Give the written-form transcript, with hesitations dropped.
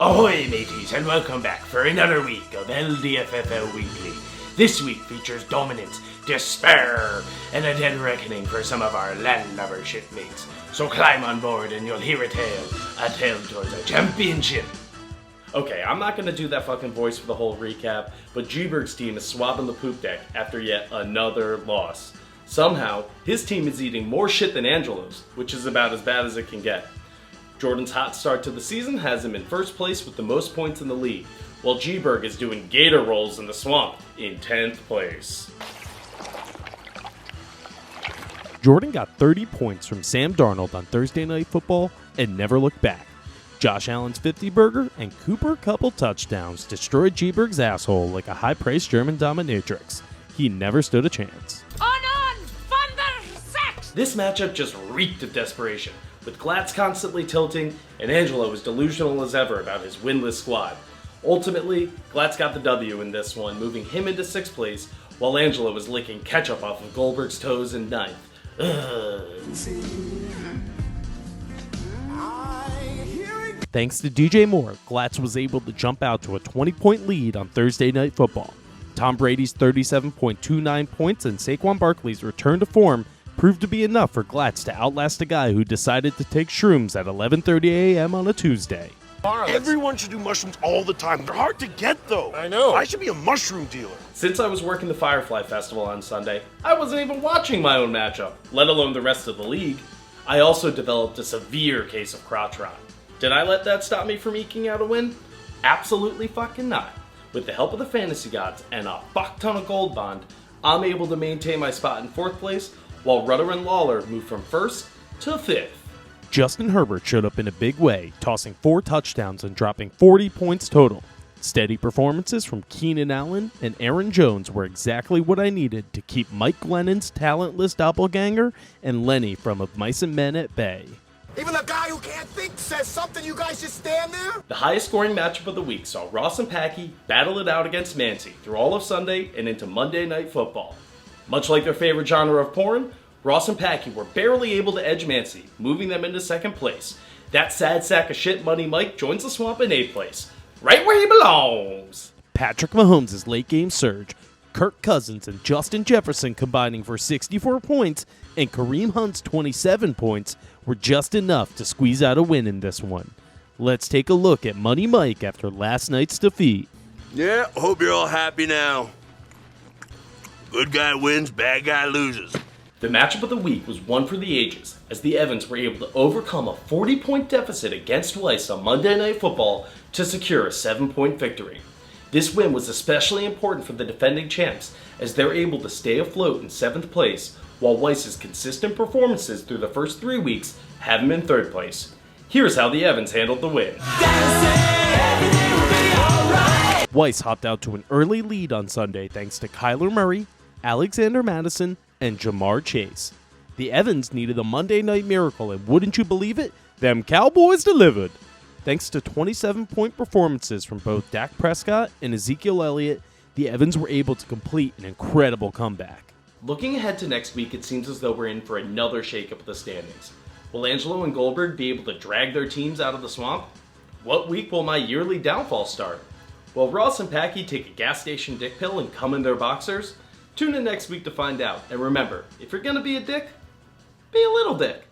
Ahoy mateys, and welcome back for another week of LDFFL Weekly. This week features dominance, despair, and a dead reckoning for some of our landlubber shipmates. So climb on board and you'll hear a tale towards a championship. Okay, I'm not gonna do that fucking voice for the whole recap, but G-Berg's team is swabbing the poop deck after yet another loss. Somehow, his team is eating more shit than Angelo's, which is about as bad as it can get. Jordan's hot start to the season has him in first place with the most points in the league, while G-Berg is doing gator rolls in the swamp in 10th place. Jordan got 30 points from Sam Darnold on Thursday Night Football and never looked back. Josh Allen's 50-burger and Cooper couple touchdowns destroyed G-Berg's asshole like a high-priced German dominatrix. He never stood a chance. On, thunder, sex! This matchup just reeked of desperation, with Glatz constantly tilting and Angelo was delusional as ever about his winless squad. Ultimately, Glatz got the W in this one, moving him into 6th place, while Angelo was licking ketchup off of Goldberg's toes in 9th. Thanks to DJ Moore, Glatz was able to jump out to a 20-point lead on Thursday Night Football. Tom Brady's 37.29 points and Saquon Barkley's return to form proved to be enough for Glatz to outlast a guy who decided to take shrooms at 11:30 a.m. on a Tuesday. Everyone should do mushrooms all the time. They're hard to get, though. I know. I should be a mushroom dealer. Since I was working the Firefly Festival on Sunday, I wasn't even watching my own matchup, let alone the rest of the league. I also developed a severe case of crotch rot. Did I let that stop me from eking out a win? Absolutely fucking not. With the help of the fantasy gods and a fuck ton of gold bond, I'm able to maintain my spot in 4th place, while Rudder and Lawler moved from 1st to 5th. Justin Herbert showed up in a big way, tossing 4 touchdowns and dropping 40 points total. Steady performances from Keenan Allen and Aaron Jones were exactly what I needed to keep Mike Glennon's talentless doppelganger and Lenny from Of Mice and Men at bay. Even the guy who can't think says something, you guys just stand there? The highest scoring matchup of the week saw Ross and Packy battle it out against Mancy through all of Sunday and into Monday Night Football. Much like their favorite genre of porn, Ross and Packy were barely able to edge Mancy, moving them into 2nd place. That sad sack of shit Money Mike joins the swamp in 8th place, right where he belongs. Patrick Mahomes' late-game surge, Kirk Cousins and Justin Jefferson combining for 64 points, and Kareem Hunt's 27 points were just enough to squeeze out a win in this one. Let's take a look at Money Mike after last night's defeat. Yeah, hope you're all happy now. Good guy wins, bad guy loses. The matchup of the week was one for the ages, as the Evans were able to overcome a 40-point deficit against Weiss on Monday Night Football to secure a 7-point victory. This win was especially important for the defending champs, as they're able to stay afloat in 7th place, while Weiss's consistent performances through the first 3 weeks have him in 3rd place. Here's how the Evans handled the win. Weiss hopped out to an early lead on Sunday thanks to Kyler Murray, Alexander Madison, and Jamar Chase. The Evans needed a Monday night miracle, and wouldn't you believe it? Them Cowboys delivered. Thanks to 27-point performances from both Dak Prescott and Ezekiel Elliott, the Evans were able to complete an incredible comeback. Looking ahead to next week, it seems as though we're in for another shakeup of the standings. Will Angelo and Goldberg be able to drag their teams out of the swamp? What week will my yearly downfall start? Will Ross and Packy take a gas station dick pill and come in their boxers? Tune in next week to find out. And remember, if you're gonna be a dick, be a little dick.